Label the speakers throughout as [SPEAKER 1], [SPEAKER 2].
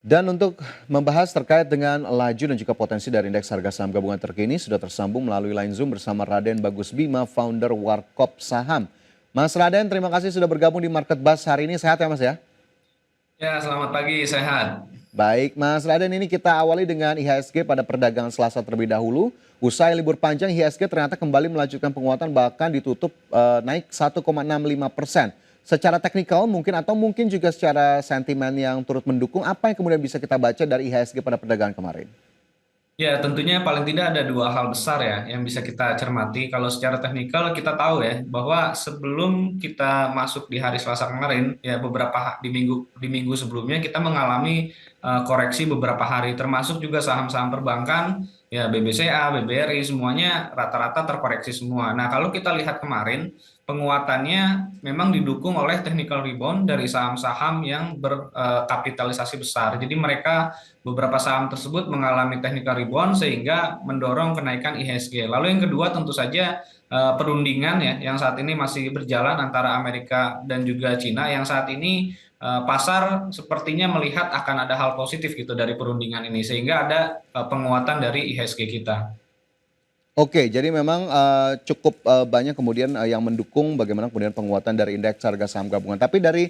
[SPEAKER 1] Dan untuk membahas terkait dengan laju dan juga potensi dari indeks harga saham gabungan terkini sudah tersambung melalui line Zoom bersama Raden Bagus Bima, founder Warkop Saham. Mas Raden, terima kasih sudah bergabung di Market Buzz hari ini. Sehat ya Mas ya?
[SPEAKER 2] Ya, selamat pagi, sehat.
[SPEAKER 1] Baik, Mas Raden, ini kita awali dengan IHSG pada perdagangan Selasa terlebih dahulu. Usai libur panjang, IHSG ternyata kembali melanjutkan penguatan bahkan ditutup naik 1,65%. Secara teknikal mungkin atau mungkin juga secara sentimen yang turut mendukung, apa yang kemudian bisa kita baca dari IHSG pada perdagangan kemarin?
[SPEAKER 2] Ya, tentunya paling tidak ada dua hal besar ya yang bisa kita cermati. Kalau secara teknikal kita tahu ya bahwa sebelum kita masuk di hari Selasa kemarin, ya di minggu sebelumnya kita mengalami koreksi beberapa hari, termasuk juga saham-saham perbankan, ya BBCA, BBRI semuanya rata-rata terkoreksi semua. Nah, kalau kita lihat kemarin penguatannya memang didukung oleh technical rebound dari saham-saham yang berkapitalisasi besar. Jadi beberapa saham tersebut mengalami technical rebound sehingga mendorong kenaikan IHSG. Lalu yang kedua tentu saja perundingan ya yang saat ini masih berjalan antara Amerika dan juga Cina yang saat ini pasar sepertinya melihat akan ada hal positif gitu dari perundingan ini sehingga ada penguatan dari IHSG kita.
[SPEAKER 1] Oke, jadi memang cukup banyak kemudian yang mendukung bagaimana kemudian penguatan dari indeks harga saham gabungan. Tapi dari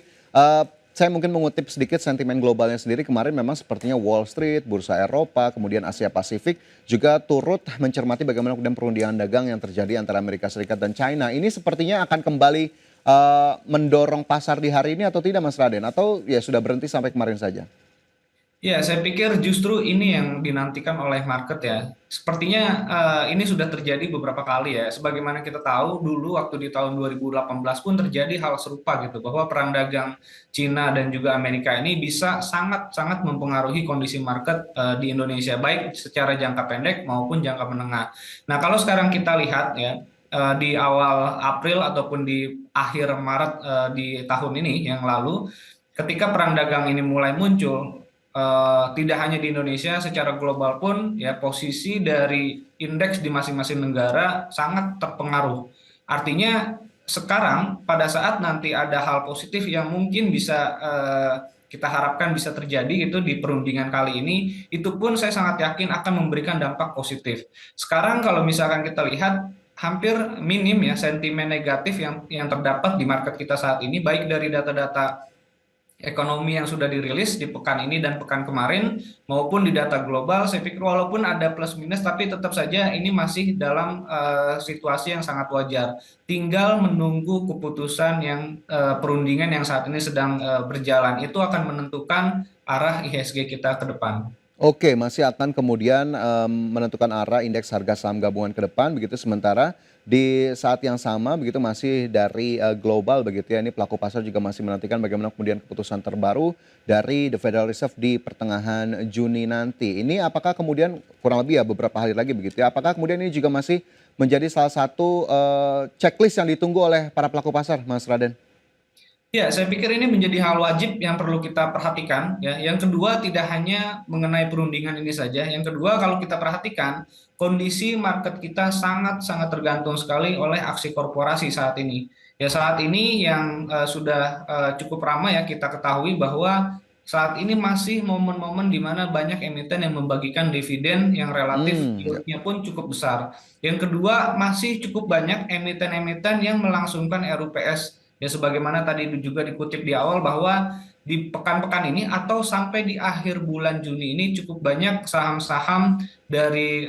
[SPEAKER 1] saya mungkin mengutip sedikit sentimen globalnya sendiri kemarin memang sepertinya Wall Street, bursa Eropa, kemudian Asia Pasifik juga turut mencermati bagaimana kemudian perundingan dagang yang terjadi antara Amerika Serikat dan China. Ini sepertinya akan kembali mendorong pasar di hari ini atau tidak Mas Raden? Atau ya sudah berhenti sampai kemarin saja?
[SPEAKER 2] Ya, saya pikir justru ini yang dinantikan oleh market ya. Sepertinya ini sudah terjadi beberapa kali ya. Sebagaimana kita tahu dulu waktu di tahun 2018 pun terjadi hal serupa gitu bahwa perang dagang Cina dan juga Amerika ini bisa sangat-sangat mempengaruhi kondisi market di Indonesia baik secara jangka pendek maupun jangka menengah. Nah, kalau sekarang kita lihat ya di awal April ataupun di akhir Maret di tahun ini yang lalu ketika perang dagang ini mulai muncul tidak hanya di Indonesia, secara global pun ya posisi dari indeks di masing-masing negara sangat terpengaruh. Artinya sekarang pada saat nanti ada hal positif yang mungkin bisa kita harapkan bisa terjadi itu di perundingan kali ini, itu pun saya sangat yakin akan memberikan dampak positif. Sekarang kalau misalkan kita lihat hampir minim ya sentimen negatif yang terdapat di market kita saat ini baik dari data-data ekonomi yang sudah dirilis di pekan ini dan pekan kemarin maupun di data global, saya pikir walaupun ada plus minus tapi tetap saja ini masih dalam situasi yang sangat wajar. Tinggal menunggu keputusan yang perundingan yang saat ini sedang berjalan itu akan menentukan arah IHSG kita ke depan.
[SPEAKER 1] Oke, masih akan kemudian menentukan arah indeks harga saham gabungan ke depan begitu sementara di saat yang sama begitu masih dari global begitu ya ini pelaku pasar juga masih menantikan bagaimana kemudian keputusan terbaru dari The Federal Reserve di pertengahan Juni nanti. Ini apakah kemudian kurang lebih ya beberapa hari lagi begitu ya. Apakah kemudian ini juga masih menjadi salah satu checklist yang ditunggu oleh para pelaku pasar, Mas Raden?
[SPEAKER 2] Ya, saya pikir ini menjadi hal wajib yang perlu kita perhatikan. Ya, yang kedua tidak hanya mengenai perundingan ini saja. Yang kedua, kalau kita perhatikan kondisi market kita sangat-sangat tergantung sekali oleh aksi korporasi saat ini. Ya, saat ini yang sudah cukup ramai ya kita ketahui bahwa saat ini masih momen-momen di mana banyak emiten yang membagikan dividen yang relatif
[SPEAKER 1] Ya.
[SPEAKER 2] yield-nya pun cukup besar. Yang kedua, masih cukup banyak emiten-emiten yang melangsungkan RUPS. Ya, sebagaimana tadi juga dikutip di awal bahwa di pekan-pekan ini atau sampai di akhir bulan Juni ini cukup banyak saham-saham dari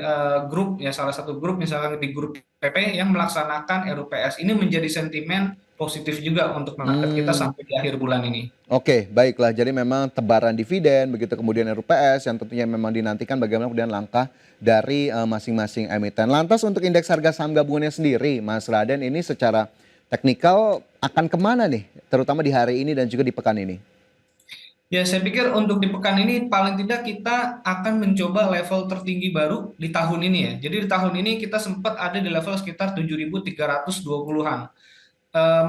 [SPEAKER 2] grup ya salah satu grup misalkan di grup PP yang melaksanakan RUPS. Ini menjadi sentimen positif juga untuk market kita
[SPEAKER 1] Hmm.
[SPEAKER 2] sampai di akhir bulan ini.
[SPEAKER 1] Oke, baiklah. Jadi memang tebaran dividen, begitu kemudian RUPS yang tentunya memang dinantikan bagaimana kemudian langkah dari masing-masing emiten. Lantas untuk indeks harga saham gabungannya sendiri, Mas Raden, ini secara teknikal akan kemana nih? Terutama di hari ini dan juga di pekan ini.
[SPEAKER 2] Ya, saya pikir untuk di pekan ini paling tidak kita akan mencoba level tertinggi baru di tahun ini ya. Jadi di tahun ini kita sempat ada di level sekitar 7.320-an.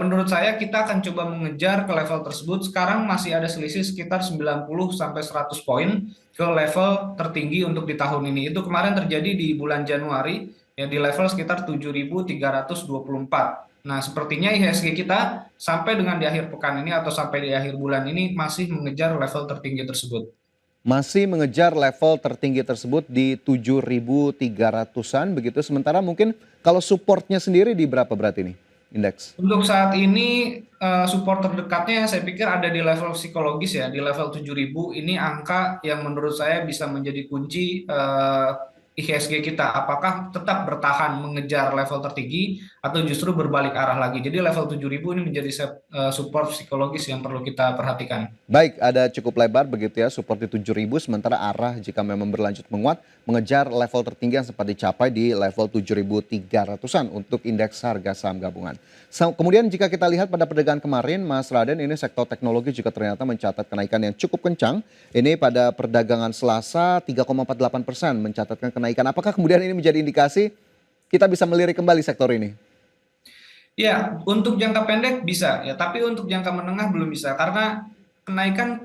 [SPEAKER 2] Menurut saya kita akan coba mengejar ke level tersebut. Sekarang masih ada selisih sekitar 90 sampai 100 poin ke level tertinggi untuk di tahun ini. Itu kemarin terjadi di bulan Januari ya di level sekitar 7.324. Nah, sepertinya IHSG kita sampai dengan di akhir pekan ini atau sampai di akhir bulan ini masih mengejar level tertinggi tersebut.
[SPEAKER 1] masih mengejar level tertinggi tersebut di 7.300-an begitu. Sementara mungkin kalau supportnya sendiri di berapa berarti nih indeks?
[SPEAKER 2] Untuk saat ini support terdekatnya saya pikir ada di level psikologis ya, di level 7.000 ini angka yang menurut saya bisa menjadi kunci IHSG kita. Apakah tetap bertahan mengejar level tertinggi atau justru berbalik arah lagi. Jadi level 7.000 ini menjadi support psikologis yang perlu kita perhatikan.
[SPEAKER 1] Baik, ada cukup lebar begitu ya, support di 7.000, sementara arah jika memang berlanjut menguat, mengejar level tertinggi yang sempat dicapai di level 7.300-an untuk indeks harga saham gabungan. Kemudian jika kita lihat pada perdagangan kemarin, Mas Raden, ini sektor teknologi juga ternyata mencatat kenaikan yang cukup kencang. Ini pada perdagangan Selasa 3,48% mencatatkan kenaikan. Apakah kemudian ini menjadi indikasi kita bisa melirik kembali sektor ini?
[SPEAKER 2] Ya, untuk jangka pendek bisa ya, tapi untuk jangka menengah belum bisa karena kenaikan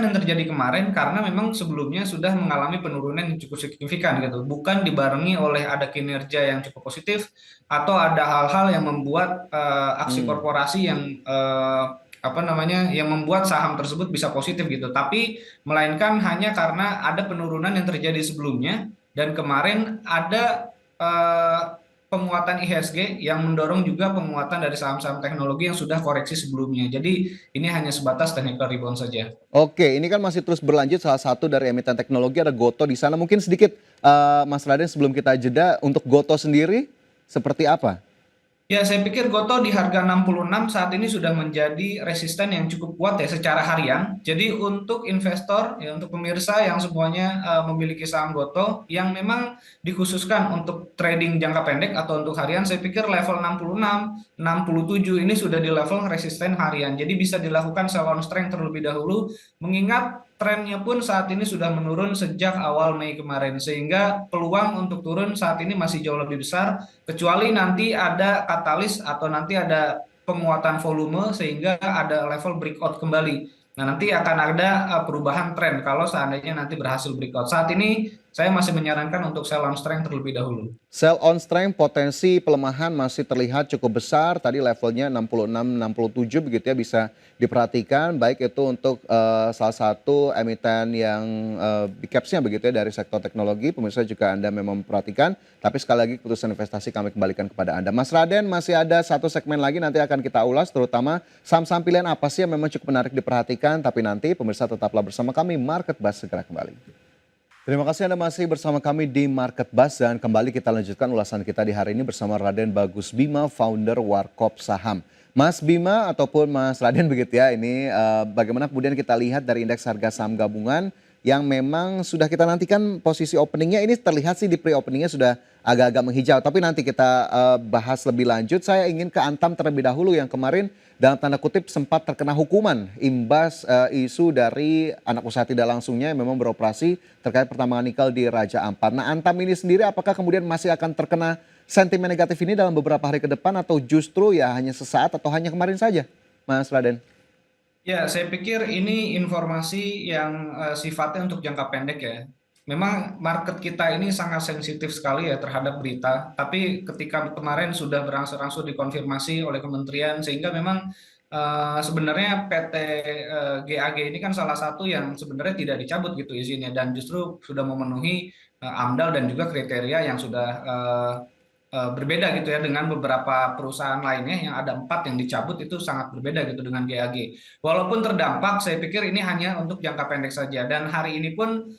[SPEAKER 2] yang terjadi kemarin karena memang sebelumnya sudah mengalami penurunan yang cukup signifikan gitu, bukan dibarengi oleh ada kinerja yang cukup positif atau ada hal-hal yang membuat aksi
[SPEAKER 1] Hmm.
[SPEAKER 2] korporasi yang apa namanya yang membuat saham tersebut bisa positif gitu, tapi melainkan hanya karena ada penurunan yang terjadi sebelumnya dan kemarin ada penguatan IHSG yang mendorong juga penguatan dari saham-saham teknologi yang sudah koreksi sebelumnya. Jadi ini hanya sebatas technical rebound saja.
[SPEAKER 1] Oke, ini kan masih terus berlanjut, salah satu dari emiten teknologi ada Goto di sana. Mungkin sedikit Mas Raden sebelum kita jeda, untuk Goto sendiri seperti apa?
[SPEAKER 2] Ya, saya pikir Goto di harga 66 saat ini sudah menjadi resisten yang cukup kuat ya secara harian. Jadi untuk investor, ya untuk pemirsa yang semuanya memiliki saham Goto yang memang dikhususkan untuk trading jangka pendek atau untuk harian, saya pikir level 66, 67 ini sudah di level resisten harian. Jadi bisa dilakukan sell on strength terlebih dahulu, mengingat trennya pun saat ini sudah menurun sejak awal Mei kemarin, sehingga peluang untuk turun saat ini masih jauh lebih besar kecuali nanti ada katalis atau nanti ada penguatan volume sehingga ada level breakout kembali. Nah, nanti akan ada perubahan tren kalau seandainya nanti berhasil breakout. Saat ini saya masih menyarankan untuk sell on strength terlebih dahulu.
[SPEAKER 1] Sell on strength potensi pelemahan masih terlihat cukup besar. Tadi levelnya 66, 67 begitu ya, bisa diperhatikan. Baik itu untuk salah satu emiten yang big caps-nya begitu ya dari sektor teknologi. Pemirsa juga Anda memang memperhatikan. Tapi sekali lagi keputusan investasi kami kembalikan kepada Anda. Mas Raden, masih ada satu segmen lagi nanti akan kita ulas, terutama saham-saham pilihan apa sih yang memang cukup menarik diperhatikan. Tapi nanti pemirsa tetaplah bersama kami, Market Buzz segera kembali. Terima kasih Anda masih bersama kami di Market Buzz dan kembali kita lanjutkan ulasan kita di hari ini bersama Raden Bagus Bima, founder Warkop Saham. Mas Bima ataupun Mas Raden begitu ya, ini bagaimana kemudian kita lihat dari indeks harga saham gabungan yang memang sudah kita nantikan posisi openingnya, ini terlihat sih di pre-openingnya sudah agak-agak menghijau. Tapi nanti kita bahas lebih lanjut. Saya ingin ke Antam terlebih dahulu yang kemarin dalam tanda kutip sempat terkena hukuman imbas isu dari anak usaha tidak langsungnya yang memang beroperasi terkait pertambangan nikel di Raja Ampat. Nah, Antam ini sendiri apakah kemudian masih akan terkena sentimen negatif ini dalam beberapa hari ke depan atau justru ya hanya sesaat atau hanya kemarin saja, Mas Raden?
[SPEAKER 2] Ya, saya pikir ini informasi yang sifatnya untuk jangka pendek ya. Memang market kita ini sangat sensitif sekali ya terhadap berita, tapi ketika kemarin sudah berangsur-angsur dikonfirmasi oleh kementerian, sehingga memang sebenarnya PT GAG ini kan salah satu yang sebenarnya tidak dicabut gitu izinnya, dan justru sudah memenuhi AMDAL dan juga kriteria yang sudah berbeda gitu ya dengan beberapa perusahaan lainnya yang ada 4 yang dicabut itu sangat berbeda gitu dengan GAG. Walaupun terdampak, saya pikir ini hanya untuk jangka pendek saja. Dan hari ini pun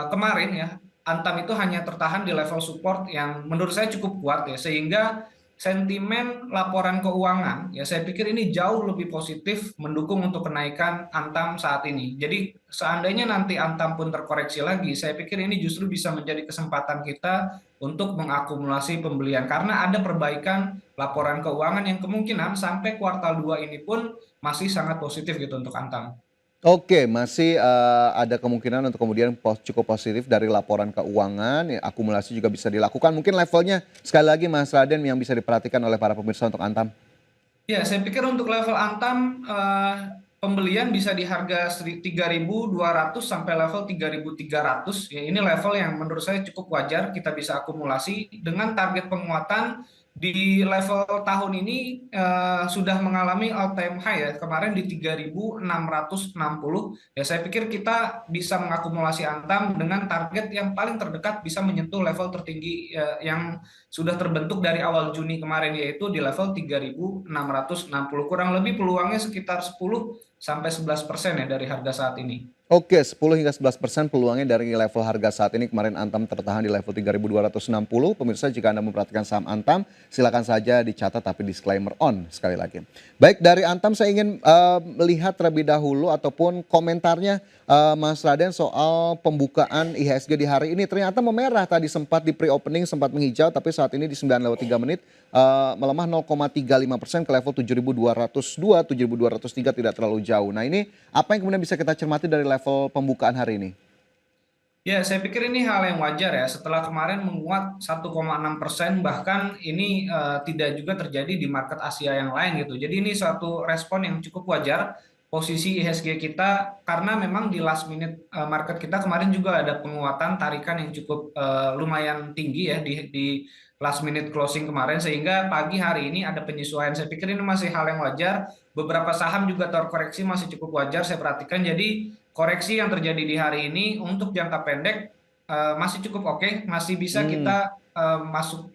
[SPEAKER 2] kemarin ya, Antam itu hanya tertahan di level support yang menurut saya cukup kuat ya, sehingga sentimen laporan keuangan ya saya pikir ini jauh lebih positif mendukung untuk kenaikan Antam saat ini. Jadi seandainya nanti Antam pun terkoreksi lagi, saya pikir ini justru bisa menjadi kesempatan kita untuk mengakumulasi pembelian karena ada perbaikan laporan keuangan yang kemungkinan sampai kuartal 2 ini pun masih sangat positif gitu untuk Antam.
[SPEAKER 1] Oke, masih ada kemungkinan untuk kemudian cukup positif dari laporan keuangan, ya, akumulasi juga bisa dilakukan. Mungkin levelnya sekali lagi Mas Raden yang bisa diperhatikan oleh para pemirsa untuk Antam.
[SPEAKER 2] Ya, saya pikir untuk level Antam pembelian bisa di harga 3.200 sampai level 3.300. Ya, ini level yang menurut saya cukup wajar kita bisa akumulasi dengan target penguatan di level tahun ini sudah mengalami all time high ya, kemarin di 3.660. Ya, saya pikir kita bisa mengakumulasi Antam dengan target yang paling terdekat bisa menyentuh level tertinggi yang sudah terbentuk dari awal Juni kemarin, yaitu di level 3.660. Kurang lebih peluangnya sekitar 10 sampai 11% ya dari harga saat ini.
[SPEAKER 1] Oke, 10 hingga 11% peluangnya dari level harga saat ini. Kemarin Antam tertahan di level 3.260. Pemirsa, jika Anda memperhatikan saham Antam, silakan saja dicatat tapi disclaimer on sekali lagi. Baik, dari Antam saya ingin melihat terlebih dahulu ataupun komentarnya Mas Raden soal pembukaan IHSG di hari ini. Ternyata memerah tadi, sempat di pre-opening sempat menghijau, tapi saat ini di 9:03 melemah 0,35% ke level 7.202, 7.203, tidak terlalu jauh. Nah, ini apa yang kemudian bisa kita cermati dari level pembukaan hari ini?
[SPEAKER 2] Ya, saya pikir ini hal yang wajar ya. Setelah kemarin menguat 1,6%, bahkan ini tidak juga terjadi di market Asia yang lain gitu. Jadi ini suatu respon yang cukup wajar posisi IHSG kita, karena memang di last minute market kita kemarin juga ada penguatan tarikan yang cukup lumayan tinggi ya di last minute closing kemarin, sehingga pagi hari ini ada penyesuaian. Saya pikir ini masih hal yang wajar. Beberapa saham juga terkoreksi masih cukup wajar saya perhatikan. Jadi koreksi yang terjadi di hari ini untuk jangka pendek masih cukup oke, masih bisa
[SPEAKER 1] Hmm.
[SPEAKER 2] kita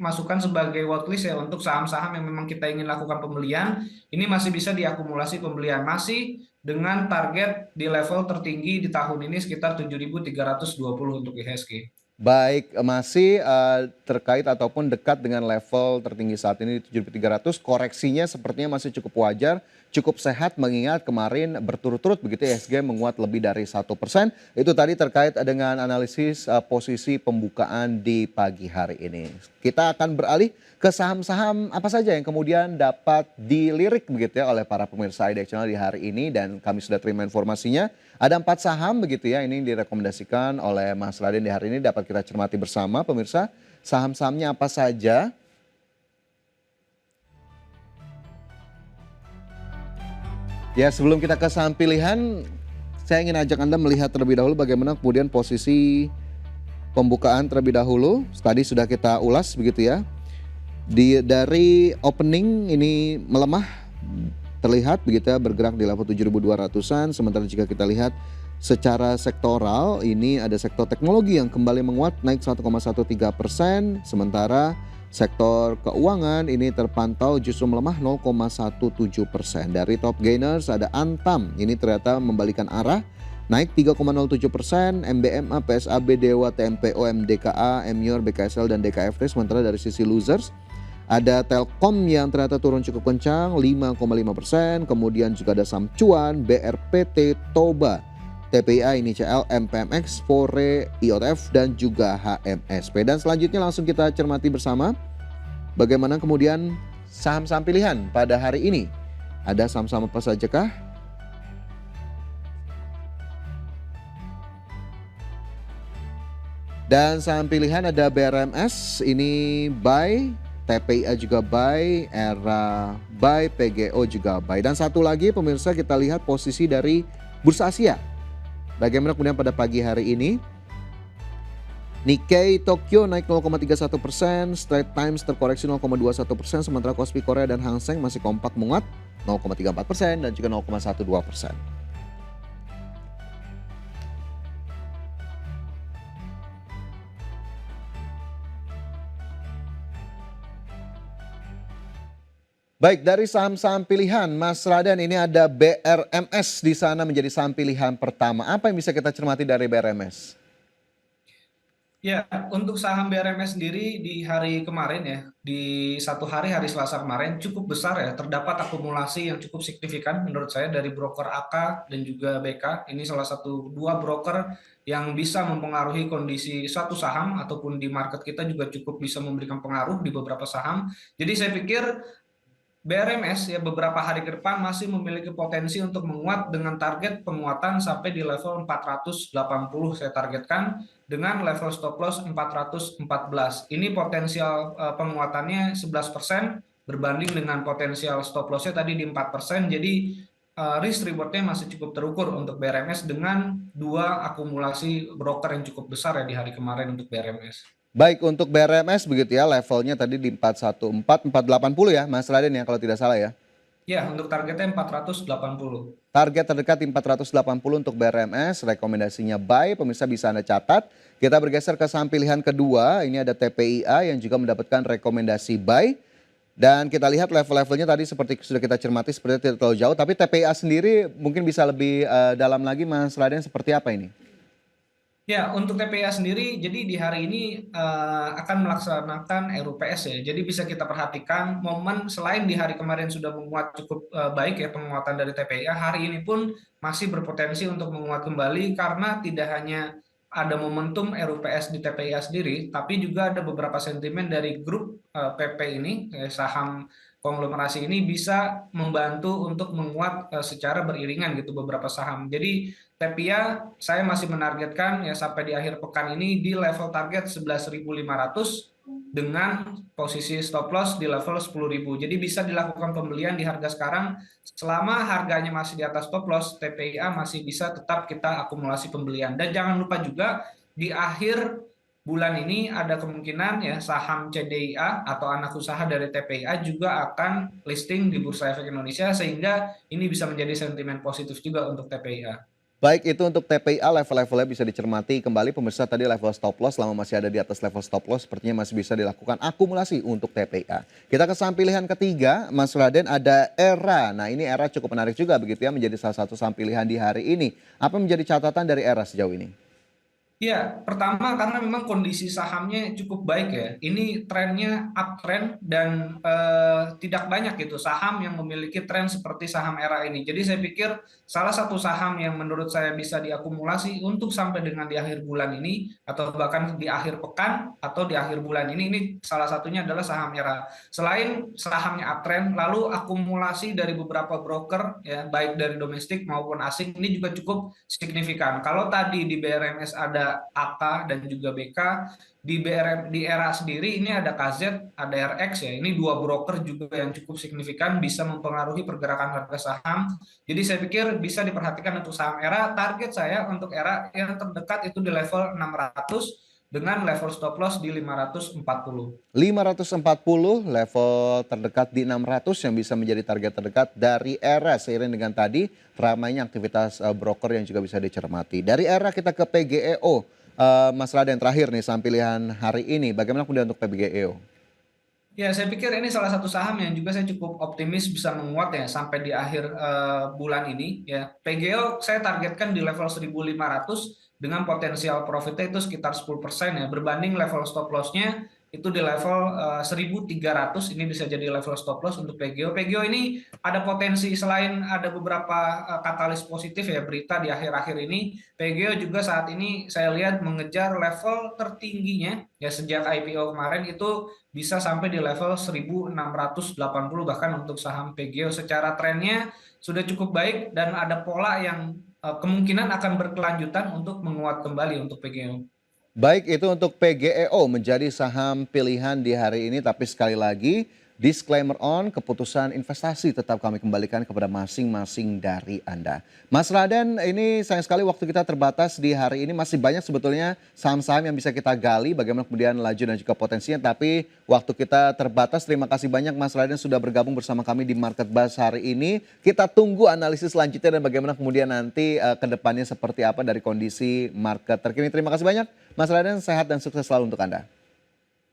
[SPEAKER 2] masukkan sebagai watchlist ya untuk saham-saham yang memang kita ingin lakukan pembelian. Ini masih bisa diakumulasi pembelian, masih dengan target di level tertinggi di tahun ini sekitar 7.320 untuk IHSG.
[SPEAKER 1] Baik, masih terkait ataupun dekat dengan level tertinggi saat ini 7.300, koreksinya sepertinya masih cukup wajar, cukup sehat mengingat kemarin berturut-turut begitu IHSG menguat lebih dari 1%. Itu tadi terkait dengan analisis posisi pembukaan di pagi hari ini. Kita akan beralih ke saham-saham apa saja yang kemudian dapat dilirik begitu ya oleh para pemirsa IDX Channel di hari ini, dan kami sudah terima informasinya. Ada 4 saham begitu ya, ini direkomendasikan oleh Mas Raden di hari ini, dapat kita cermati bersama pemirsa. Saham-sahamnya apa saja? Ya, sebelum kita ke saham pilihan, saya ingin ajak Anda melihat terlebih dahulu bagaimana kemudian posisi pembukaan terlebih dahulu. Tadi sudah kita ulas begitu ya. Dari opening ini melemah terlihat begitu ya, bergerak di level 7.200-an. Sementara jika kita lihat secara sektoral, ini ada sektor teknologi yang kembali menguat naik 1,13%, sementara sektor keuangan ini terpantau justru melemah 0,17%. Dari top gainers ada Antam, ini ternyata membalikan arah naik 3,07%, MBMA, PSAB, Dewa, TMPO, MDKA, MYOR, BKSL dan DKFT. Sementara dari sisi losers ada Telkom yang ternyata turun cukup kencang 5,5%, kemudian juga ada Samcuan, BRPT, Toba, TPI, ini CL, MPMX, Fore, IOTF dan juga HMSP. Dan selanjutnya langsung kita cermati bersama bagaimana kemudian saham-saham pilihan pada hari ini. Ada saham-saham apa saja kah? Dan saham pilihan ada BRMS, ini buy, TPIA juga buy, ERA buy, PGO juga buy. Dan satu lagi pemirsa, kita lihat posisi dari Bursa Asia. Bagaimana kemudian pada pagi hari ini? Nikkei Tokyo naik 0,31%, Straits Times terkoreksi 0,21%, sementara Kospi Korea dan Hang Seng masih kompak menguat 0,34% dan juga 0,12%. Baik, dari saham-saham pilihan, Mas Raden, ini ada BRMS di sana menjadi saham pilihan pertama. Apa yang bisa kita cermati dari BRMS?
[SPEAKER 2] Ya, untuk saham BRMS sendiri di hari kemarin ya, di satu hari, hari Selasa kemarin cukup besar ya, terdapat akumulasi yang cukup signifikan menurut saya dari broker AK dan juga BK. Ini salah satu dua broker yang bisa mempengaruhi kondisi suatu saham ataupun di market kita juga cukup bisa memberikan pengaruh di beberapa saham. Jadi saya pikir BRMS ya beberapa hari ke depan masih memiliki potensi untuk menguat dengan target penguatan sampai di level 480 saya targetkan dengan level stop loss 414. Ini potensial penguatannya 11% berbanding dengan potensial stop lossnya tadi di 4%. Jadi risk rewardnya masih cukup terukur untuk BRMS dengan dua akumulasi broker yang cukup besar ya di hari kemarin untuk BRMS.
[SPEAKER 1] Baik untuk BRMS begitu ya, levelnya tadi di 414, 480 ya Mas Raden ya kalau tidak salah ya.
[SPEAKER 2] Ya, untuk targetnya 480.
[SPEAKER 1] Target terdekat di 480 untuk BRMS, rekomendasinya buy, pemirsa bisa Anda catat. Kita bergeser ke saham pilihan kedua, ini ada TPIA yang juga mendapatkan rekomendasi buy. Dan kita lihat level-levelnya tadi seperti sudah kita cermati seperti tidak terlalu jauh, tapi TPIA sendiri mungkin bisa lebih dalam lagi Mas Raden seperti apa ini?
[SPEAKER 2] Ya, untuk TPA sendiri, jadi di hari ini akan melaksanakan RUPS ya. Jadi bisa kita perhatikan momen selain di hari kemarin sudah menguat cukup baik ya penguatan dari TPA, hari ini pun masih berpotensi untuk menguat kembali karena tidak hanya ada momentum RUPS di TPA sendiri, tapi juga ada beberapa sentimen dari grup PP ini, saham konglomerasi ini bisa membantu untuk menguat secara beriringan gitu beberapa saham. Jadi Tepia saya masih menargetkan ya sampai di akhir pekan ini di level target 11.500 dengan posisi stop loss di level 10.000. Jadi bisa dilakukan pembelian di harga sekarang selama harganya masih di atas stop loss, TPIA masih bisa tetap kita akumulasi pembelian. Dan jangan lupa juga di akhir bulan ini ada kemungkinan ya saham CDIA atau anak usaha dari TPIA juga akan listing di Bursa Efek Indonesia sehingga ini bisa menjadi sentimen positif juga untuk TPIA.
[SPEAKER 1] Baik itu untuk TPIA level-levelnya bisa dicermati kembali pemirsa tadi level stop loss selama masih ada di atas level stop loss sepertinya masih bisa dilakukan akumulasi untuk TPIA. Kita ke saham pilihan ketiga Mas Raden ada ERA. Nah ini ERA cukup menarik juga begitu ya menjadi salah satu saham pilihan di hari ini. Apa menjadi catatan dari ERA sejauh ini?
[SPEAKER 2] Ya, pertama karena memang kondisi sahamnya cukup baik ya. Ini trennya uptrend dan tidak banyak gitu saham yang memiliki tren seperti saham era ini. Jadi saya pikir salah satu saham yang menurut saya bisa diakumulasi untuk sampai dengan di akhir bulan ini atau bahkan di akhir pekan atau di akhir bulan ini salah satunya adalah saham era. Selain sahamnya uptrend, lalu akumulasi dari beberapa broker ya baik dari domestik maupun asing ini juga cukup signifikan. Kalau tadi di BRMS ada AK dan juga BK, di era sendiri ini ada KZ, ada RX ya. Ini dua broker juga yang cukup signifikan bisa mempengaruhi pergerakan harga saham. Jadi saya pikir bisa diperhatikan untuk saham era. Target saya untuk era yang terdekat itu di level 600 dengan level stop loss di 540.
[SPEAKER 1] 540 level terdekat di 600 yang bisa menjadi target terdekat dari ERA seiring dengan tadi ramainya aktivitas broker yang juga bisa dicermati. Dari ERA kita ke PGEO. Mas Raden terakhir nih saham pilihan hari ini. Bagaimana kemudian untuk PGEO?
[SPEAKER 2] Ya, saya pikir ini salah satu saham yang juga saya cukup optimis bisa menguat ya sampai di akhir bulan ini. Ya, PGO saya targetkan di level 1.500 dengan potensial profitnya itu sekitar 10% ya. Berbanding level stop loss-nya itu di level 1.300, ini bisa jadi level stop loss untuk PGO. PGO ini ada potensi selain ada beberapa katalis positif ya berita di akhir-akhir ini. PGO juga saat ini saya lihat mengejar level tertingginya ya sejak IPO kemarin itu bisa sampai di level 1.680 bahkan untuk saham PGO secara trennya sudah cukup baik dan ada pola yang kemungkinan akan berkelanjutan untuk menguat kembali untuk PGO.
[SPEAKER 1] Baik itu untuk PGEO menjadi saham pilihan di hari ini tapi sekali lagi disclaimer on keputusan investasi tetap kami kembalikan kepada masing-masing dari Anda. Mas Raden ini sayang sekali waktu kita terbatas di hari ini masih banyak sebetulnya saham-saham yang bisa kita gali bagaimana kemudian laju dan juga potensinya tapi waktu kita terbatas. Terima kasih banyak Mas Raden sudah bergabung bersama kami di Market Buzz hari ini. Kita tunggu analisis selanjutnya dan bagaimana kemudian nanti ke depannya seperti apa dari kondisi market terkini. Terima kasih banyak. Mas Raden sehat dan sukses selalu untuk Anda.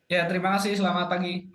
[SPEAKER 2] Ya, terima kasih. Selamat pagi.